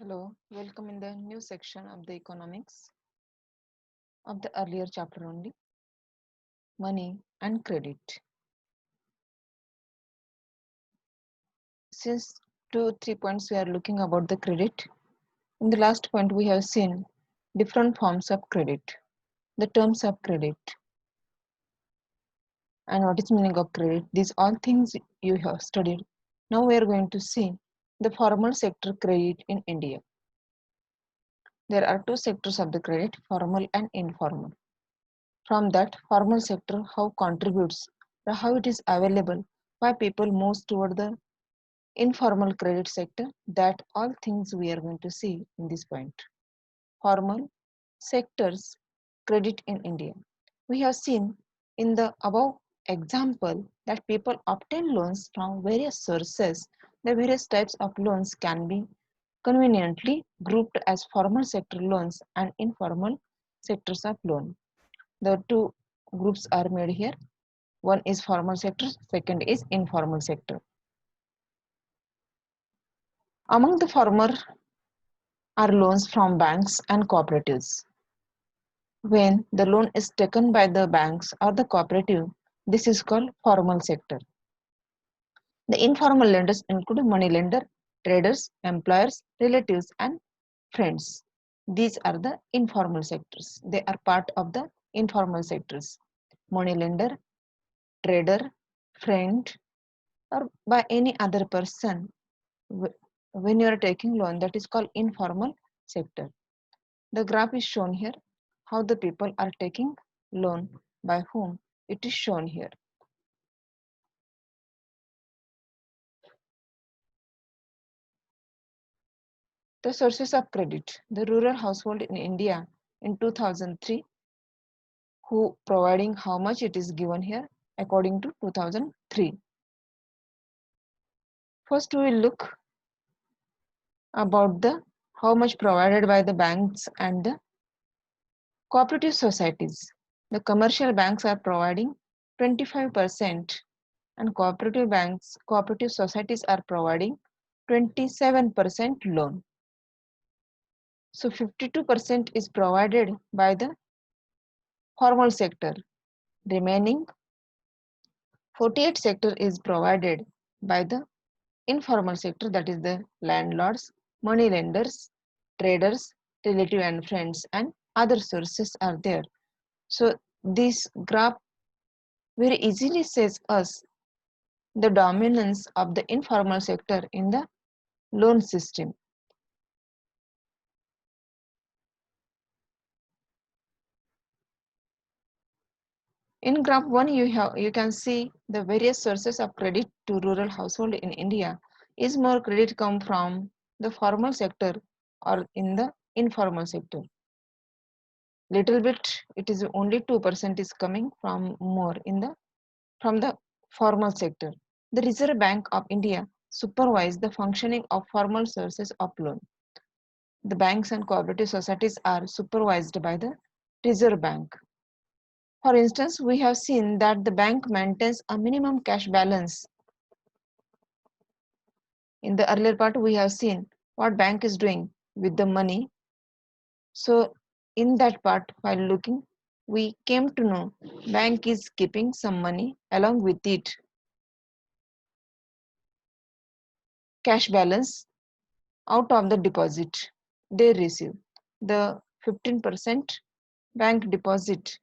Hello, welcome in the new section of the economics of the earlier chapter only, money and credit. Since 2 3 points we are looking about the credit. In the last point we have seen different forms of credit, the terms of credit and what is meaning of credit. These all things you have studied. Now we are going to see the formal sector credit in India. There are two sectors of the credit, formal and informal. From that formal sector, how contributes, how it is available, why people move toward the informal credit sector, that all things we are going to see in this point. Formal sectors credit in India. We have seen in the above example that people obtain loans from various sources. The various types of loans can be conveniently grouped as formal sector loans and informal sectors of loan. The two groups are made here. One is formal sector, second is informal sector. Among the former are loans from banks and cooperatives. When the loan is taken by the banks or the cooperative, this is called formal sector. The informal lenders include money lender, traders, employers, relatives, and friends. These are the informal sectors. They are part of the informal sectors. Money lender, trader, friend, or by any other person when you are taking loan, that is called informal sector. The graph is shown here, how the people are taking loan, by whom, it is shown here. The sources of credit. The rural household in India in 2003, who providing how much it is given here according to 2003. First we will look about the how much provided by the banks and the cooperative societies. The commercial banks are providing 25% and cooperative societies are providing 27% loan. So 52% is provided by the formal sector. Remaining 48 sector is provided by the informal sector, that is the landlords, money lenders, traders, relative and friends, and other sources are there. So this graph very easily says us the dominance of the informal sector in the loan system. In graph 1 you can see the various sources of credit to rural household in India. Is more credit come from the formal sector or in the informal sector? Little bit, it is only 2% is coming from more in the from the formal sector. The Reserve Bank of India supervise the functioning of formal sources of loan. The banks and cooperative societies are supervised by the Reserve Bank. For instance, we have seen that the bank maintains a minimum cash balance. In the earlier part, we have seen what bank is doing with the money. So in that part, while looking, we came to know bank is keeping some money along with it cash balance out of the deposit they receive. The 15% bank deposit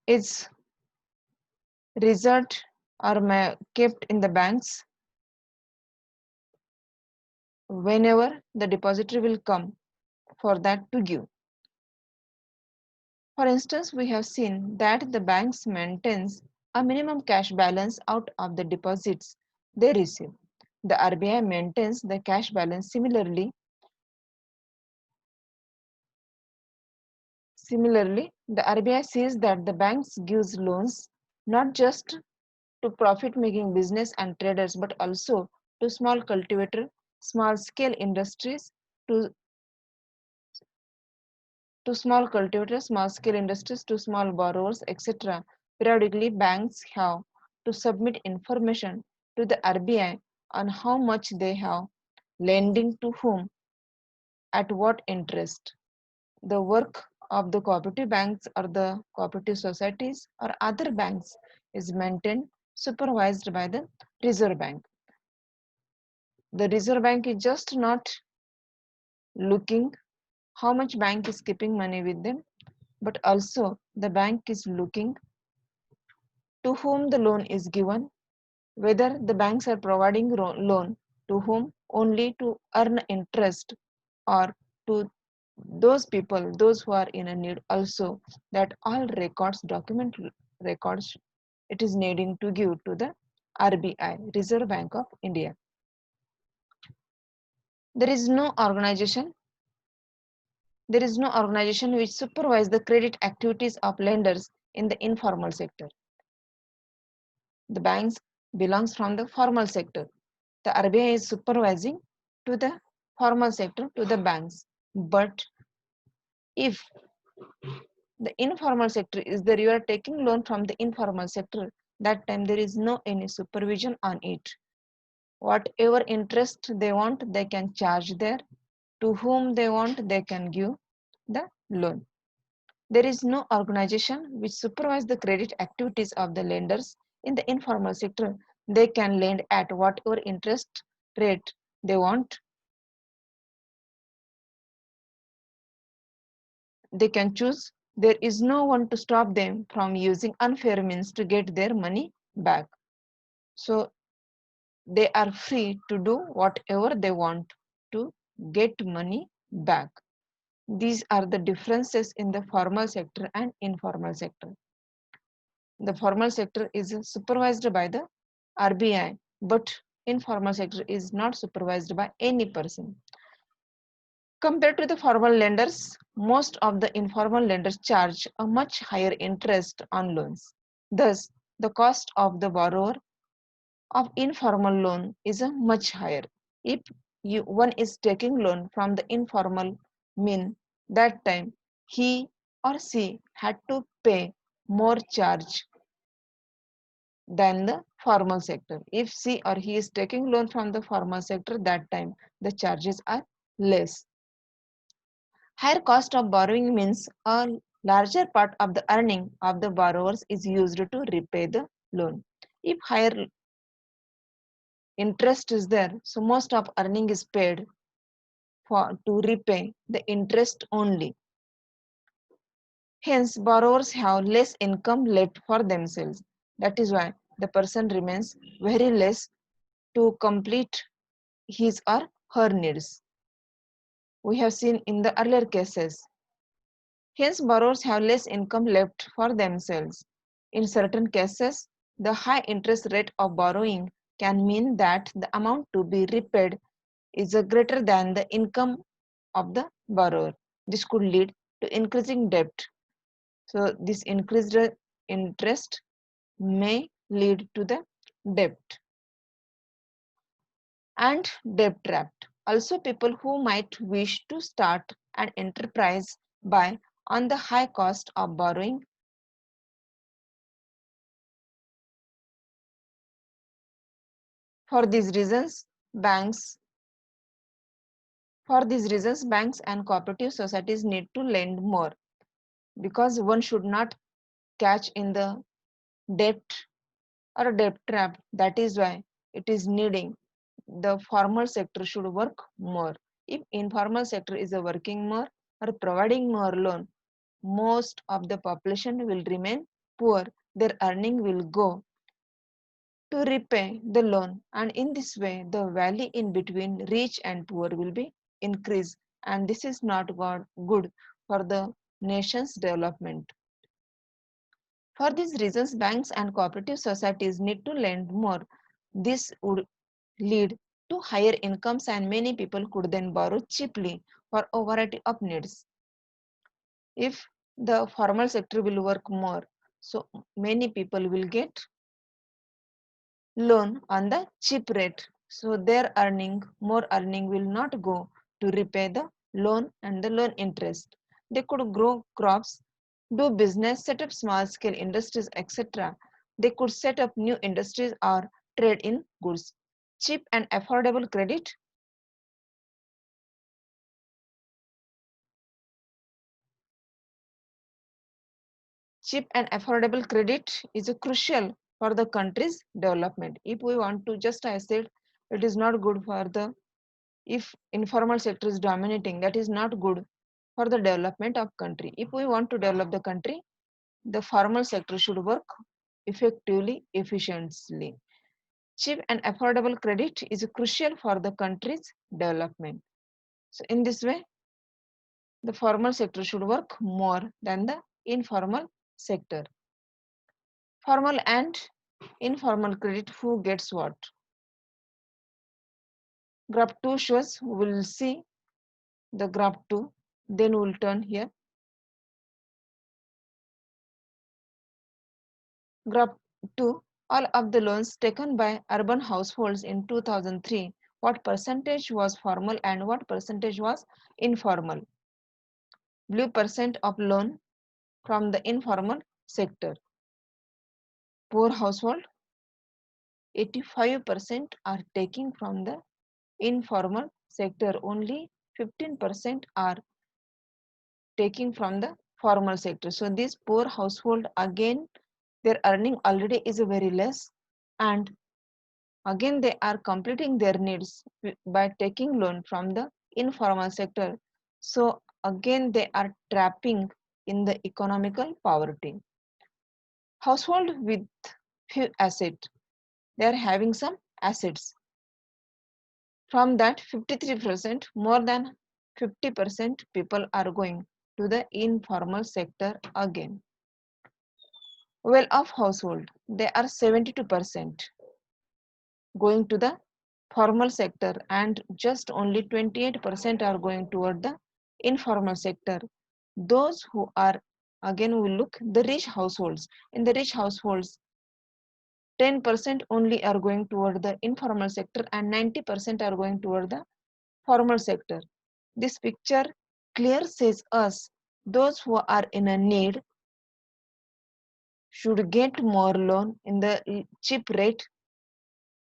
is reserved or kept in the banks whenever the depositor will come for that to give. For instance, we have seen that the banks maintains a minimum cash balance out of the deposits they receive. The RBI maintains the cash balance Similarly, the RBI sees that the banks gives loans not just to profit-making business and traders, but also to small cultivator, small-scale industries, to small cultivators, small-scale industries, to small borrowers, etc. Periodically, banks have to submit information to the RBI on how much they have lending to whom, at what interest. The work of the cooperative banks or the cooperative societies or other banks is maintained, supervised by the Reserve Bank. The Reserve Bank is just not looking how much bank is keeping money with them, but also the bank is looking to whom the loan is given, whether the banks are providing loan to whom only to earn interest or to those people, those who are in a need also, that all records, document records, it is needing to give to the RBI, Reserve Bank of India. There is no organization There is no organization which supervises the credit activities of lenders in the informal sector. The banks belongs from the formal sector. The RBI is supervising to the formal sector, to the banks. But if the informal sector is there, you are taking loan from the informal sector, that time there is no any supervision on it. Whatever interest they want, they can charge there. To whom they want, they can give the loan. There is no organization which supervises the credit activities of the lenders in the informal sector. They can lend at whatever interest rate they want. They can choose. There is no one to stop them from using unfair means to get their money back. So they are free to do whatever they want to get money back. These are the differences in the formal sector and informal sector. The formal sector is supervised by the RBI, but informal sector is not supervised by any person. Compared to the formal lenders, most of the informal lenders charge a much higher interest on loans. Thus, the cost of the borrower of informal loan is a much higher. If one is taking loan from the informal mean, that time he or she had to pay more charge than the formal sector. If she or he is taking loan from the formal sector, that time the charges are less. Higher cost of borrowing means a larger part of the earning of the borrowers is used to repay the loan. If higher interest is there, so most of earning is paid for to repay the interest only. Hence, borrowers have less income left for themselves. That is why the person remains very less to complete his or her needs. We have seen in the earlier cases. Hence, borrowers have less income left for themselves. In certain cases, the high interest rate of borrowing can mean that the amount to be repaid is greater than the income of the borrower. This could lead to increasing debt. So, this increased interest may lead to the debt and debt trap. Also, people who might wish to start an enterprise by on the high cost of borrowing. For these reasons, banks banks and cooperative societies need to lend more, because one should not catch in the debt or debt trap. That is why it is needing the formal sector should work more. If informal sector is working more or providing more loan, most of the population will remain poor. Their earning will go to repay the loan, and in this way the valley in between rich and poor will be increased, and this is not good for the nation's development. For these reasons, banks and cooperative societies need to lend more. This would lead to higher incomes, and many people could then borrow cheaply for a variety of needs. If the formal sector will work more, so many people will get loan on the cheap rate. So their more earning will not go to repay the loan and the loan interest. They could grow crops, do business, set up small scale industries, etc. They could set up new industries or trade in goods. Cheap and affordable credit Cheap and affordable credit is crucial for the country's development. If we want to, just I said, it is not good for the, if informal sector is dominating, that is not good for the development of country. If we want to develop the country, the formal sector should work effectively, efficiently. Cheap and affordable credit is crucial for the country's development. So in this way, the formal sector should work more than the informal sector. Formal and informal credit, who gets what? Graph 2 shows, we will see the graph 2, then we will turn here. Graph 2, all of the loans taken by urban households in 2003, what percentage was formal and what percentage was informal? Blue percent of loan from the informal sector. Poor household, 85% are taking from the informal sector, only 15% are taking from the formal sector. So this poor household, again their earning already is very less, and again they are completing their needs by taking loan from the informal sector. So again they are trapping in the economical poverty. Household with few assets, they are having some assets. From that 53%, more than 50% people are going to the informal sector again. Well-off household, they are 72% going to the formal sector, and just only 28% are going toward the informal sector. Those who are, again we look the rich households. In the rich households, 10% only are going toward the informal sector and 90% are going toward the formal sector. This picture clear says us those who are in a need should get more loan in the cheap rate.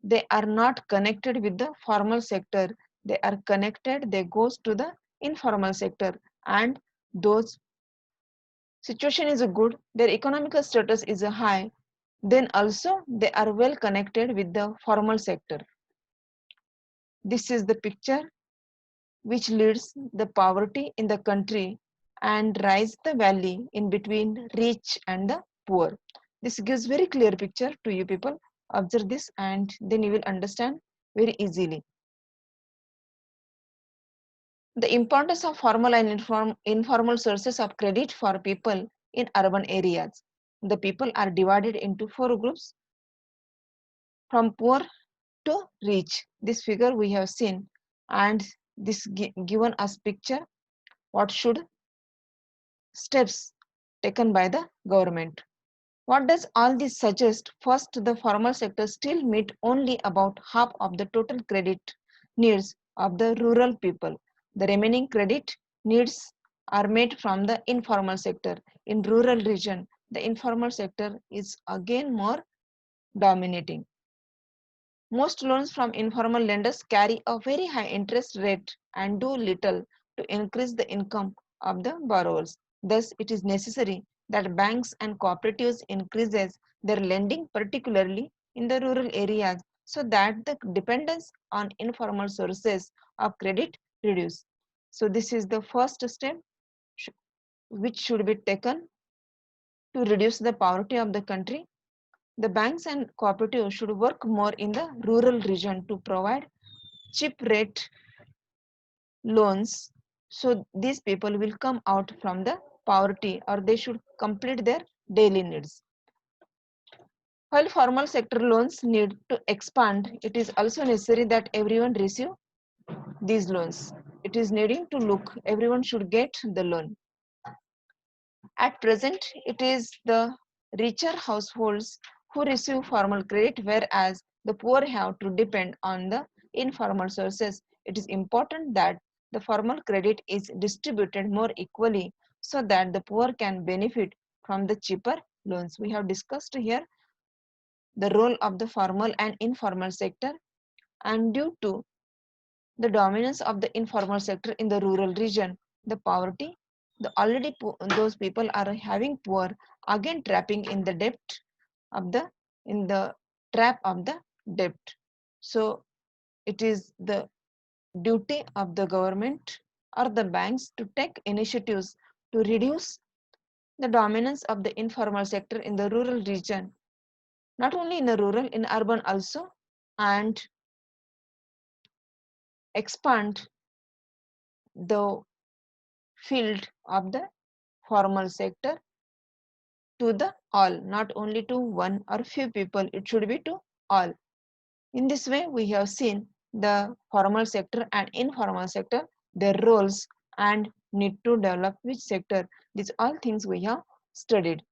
They are not connected with the formal sector. They are connected, they goes to the informal sector, and those situation is good, their economical status is high, then also they are well connected with the formal sector. This is the picture which leads the poverty in the country and rise the valley in between rich and the poor. This gives very clear picture to you people. Observe this and then you will understand very easily. The importance of formal and informal sources of credit for people in urban areas. The people are divided into 4 groups, from poor to rich. This figure we have seen, and this given us picture what should steps taken by the government. What does all this suggest? First, the formal sector still meet only about half of the total credit needs of the rural people. The remaining credit needs are met from the informal sector. In rural region, the informal sector is again more dominating. Most loans from informal lenders carry a very high interest rate and do little to increase the income of the borrowers. Thus, it is necessary that banks and cooperatives increases their lending, particularly in the rural areas, so that the dependence on informal sources of credit reduce. So this is the first step which should be taken to reduce the poverty of the country. The banks and cooperatives should work more in the rural region to provide cheap rate loans, so these people will come out from the poverty, or they should complete their daily needs. While formal sector loans need to expand, it is also necessary that everyone receive these loans. It is needing to look, everyone should get the loan. At present, it is the richer households who receive formal credit, whereas the poor have to depend on the informal sources. It is important that the formal credit is distributed more equally so that the poor can benefit from the cheaper loans. We have discussed here the role of the formal and informal sector, and due to the dominance of the informal sector in the rural region, the poverty already those people are having poor, again trapping in the debt of the in the trap of the debt. So it is the duty of the government or the banks to take initiatives to reduce the dominance of the informal sector in the rural region, not only in the rural, in urban also, and expand the field of the formal sector to the all, not only to one or few people, it should be to all. In this way, we have seen the formal sector and informal sector, their roles and need to develop which sector. These all things we have studied.